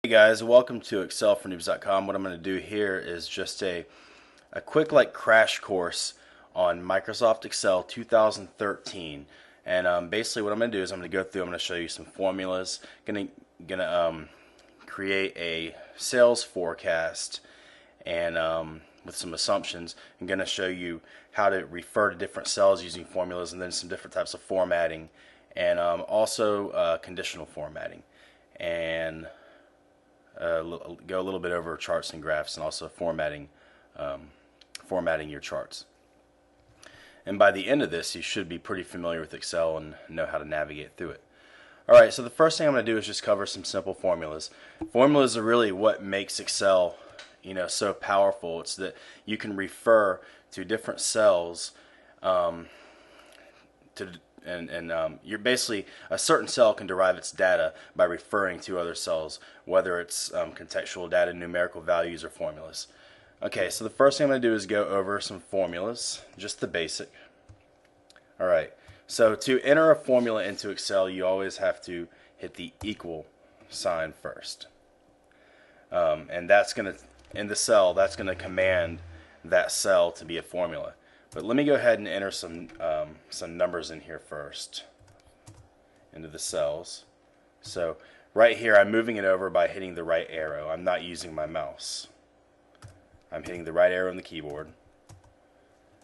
Hey guys, welcome to excelfornoobs.com. What I'm going to do here is just a quick crash course on Microsoft Excel 2013. And basically what I'm going to do is I'm going to show you some formulas. Gonna create a sales forecast and with some assumptions. I'm going to show you how to refer to different cells using formulas, and then some different types of formatting, and also conditional formatting, and go a little bit over charts and graphs, and also formatting your charts. And by the end of this, you should be pretty familiar with Excel and know how to navigate through it. Alright, so the first thing I'm going to do is just cover some simple formulas. Formulas are really what makes Excel so powerful. It's that you can refer to different cells you're basically, a certain cell can derive its data by referring to other cells, whether it's contextual data, numerical values, or formulas. Okay, so the first thing I'm going to do is go over some formulas, just the basic. Alright, so to enter a formula into Excel, you always have to hit the equal sign first. And that's going to, in the cell, that's going to command that cell to be a formula. But let me go ahead and enter some numbers in here first into the cells. So right here I'm moving it over by hitting the right arrow. I'm not using my mouse. I'm hitting the right arrow on the keyboard,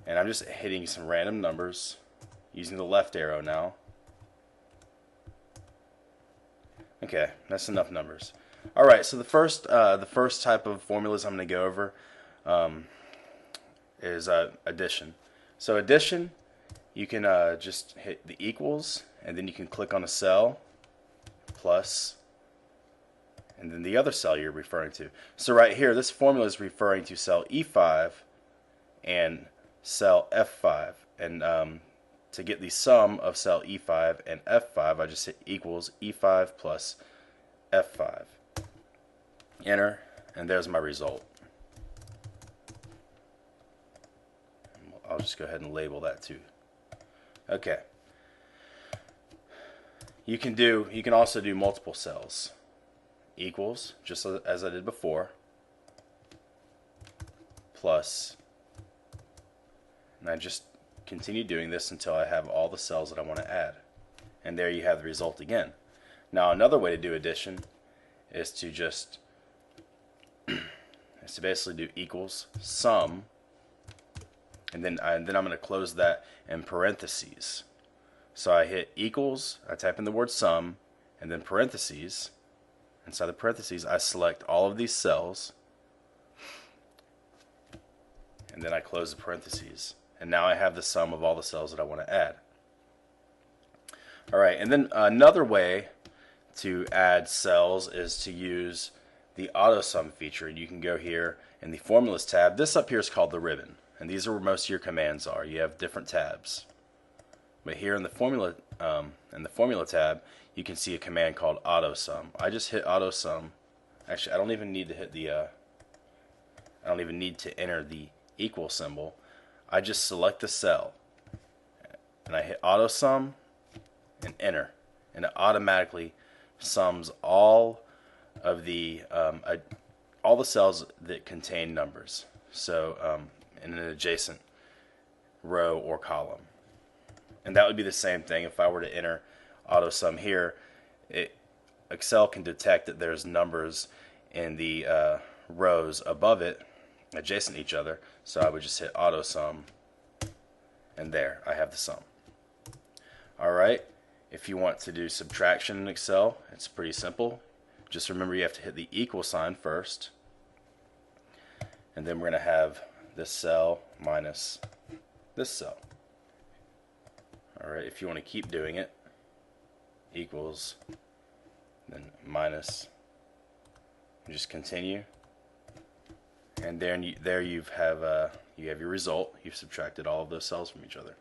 and I'm just hitting some random numbers using the left arrow now. Okay, that's enough numbers. Alright, so the first type of formulas I'm going to go over is addition. So addition, you can just hit the equals, and then you can click on a cell, plus, and then the other cell you're referring to. So right here, this formula is referring to cell E5 and cell F5. And to get the sum of cell E5 and F5, I just hit equals E5 plus F5. Enter, and there's my result. I'll just go ahead and label that too. Okay. You can also do multiple cells. Equals, just as I did before, plus, and I just continue doing this until I have all the cells that I want to add. And there you have the result again. Now another way to do addition is to just basically do equals sum, and then I'm going to close that in parentheses. So I hit equals, I type in the word sum, and then parentheses. Inside the parentheses, I select all of these cells, and then I close the parentheses. And now I have the sum of all the cells that I want to add. Alright, and then another way to add cells is to use the auto sum feature. And you can go here in the formulas tab. This up here is called the ribbon, and these are where most of your commands are. You have different tabs. But here in the formula tab, you can see a command called AutoSum. I just hit AutoSum. Actually, I don't even need to hit the I don't even need to enter the equal symbol. I just select the cell, and I hit AutoSum and enter, and it automatically sums all of the cells that contain numbers. So in an adjacent row or column. And that would be the same thing if I were to enter AutoSum here. Excel can detect that there's numbers in the rows above it, adjacent to each other. So I would just hit AutoSum, and there I have the sum. Alright, if you want to do subtraction in Excel, it's pretty simple. Just remember you have to hit the equal sign first, and then we're going to have this cell minus this cell. Alright, if you want to keep doing it, equals, then minus, just continue, and there you have your result. You've subtracted all of those cells from each other.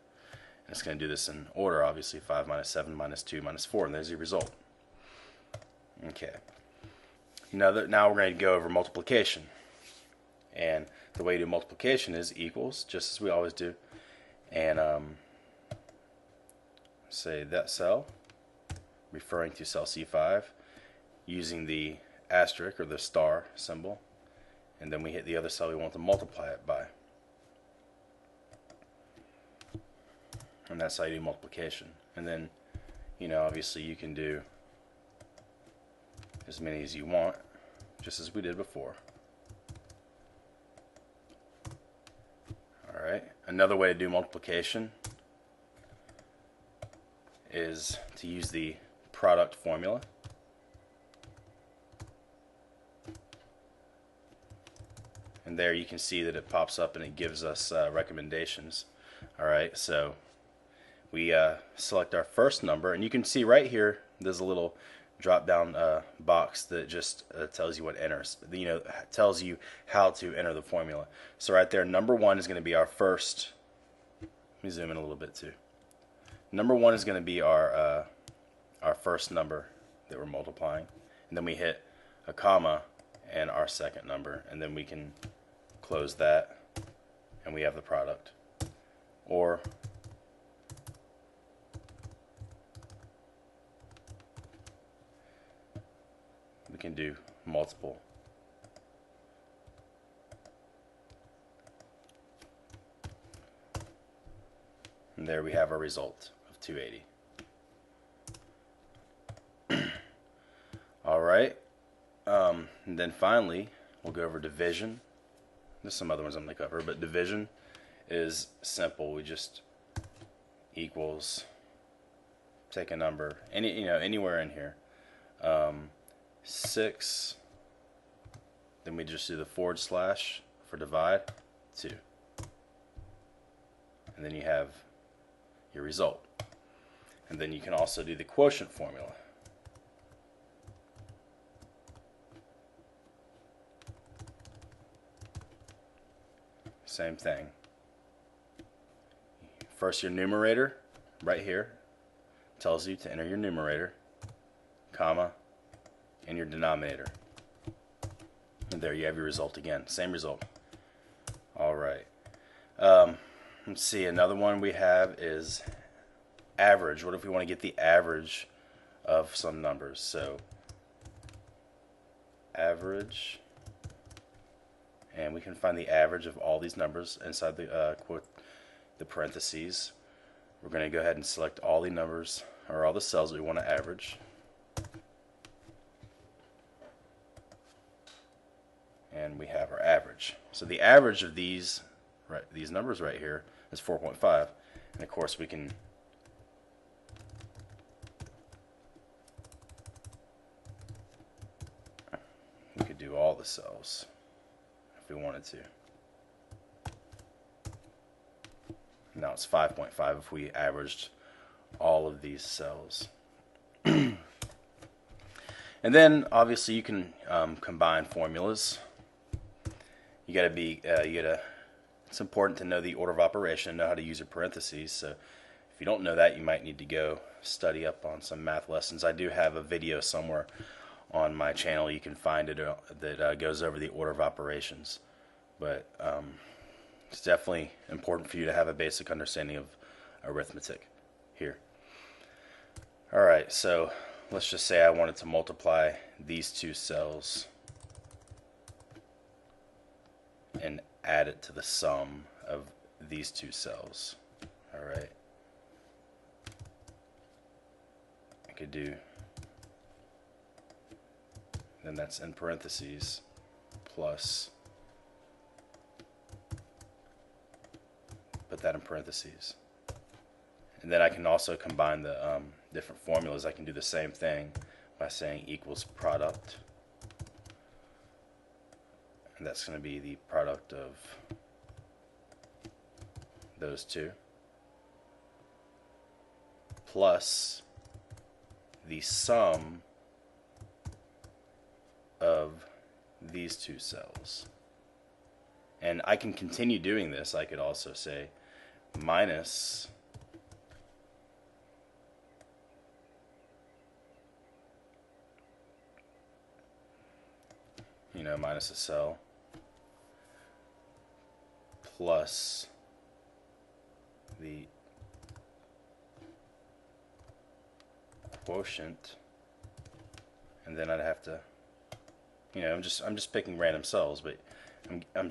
And it's going to do this in order, obviously, 5 minus 7 minus 2 minus 4, and there's your result. Okay. Now we're going to go over multiplication. And the way to do multiplication is equals, just as we always do, and say that cell, referring to cell C5, using the asterisk or the star symbol, and then we hit the other cell we want to multiply it by. And that's how you do multiplication. And then, obviously you can do as many as you want, just as we did before. Alright, another way to do multiplication is to use the product formula. And there you can see that it pops up and it gives us recommendations. Alright, so we select our first number, and you can see right here there's a little drop down box that just tells you what enters, tells you how to enter the formula. So right there, number 1 is going to be our first. Let me zoom in a little bit too. Number 1 is going to be our first number that we're multiplying, and then we hit a comma and our second number, and then we can close that and we have the product. Or we can do multiple. And there we have our result of 280. Alright, and then finally we'll go over division. There's some other ones I'm going to cover, but division is simple. We just equals, take a number, anywhere in here. 6, then we just do the forward slash for divide, 2. And then you have your result. And then you can also do the quotient formula. Same thing. First, your numerator right here tells you to enter your numerator, comma, and your denominator. And there you have your result again. Same result. Alright. Let's see, another one we have is average. What if we want to get the average of some numbers? So average, and we can find the average of all these numbers inside the the parentheses. We're going to go ahead and select all the numbers, or all the cells that we want to average. And we have our average. So the average of these numbers right here is 4.5. And of course we could do all the cells if we wanted to. Now it's 5.5 if we averaged all of these cells. And then obviously you can combine formulas. It's important to know the order of operation, know how to use your parentheses. So if you don't know that, you might need to go study up on some math lessons. I do have a video somewhere on my channel, you can find it, that goes over the order of operations. But it's definitely important for you to have a basic understanding of arithmetic here. Alright, so let's just say I wanted to multiply these two cells and add it to the sum of these two cells. Alright, I could do, then that's in parentheses, plus, put that in parentheses. And then I can also combine the different formulas. I can do the same thing by saying equals product. And that's going to be the product of those two plus the sum of these two cells. And I can continue doing this. I could also say minus minus a cell plus the quotient, and then I'd have to I'm just picking random cells, but I'm showing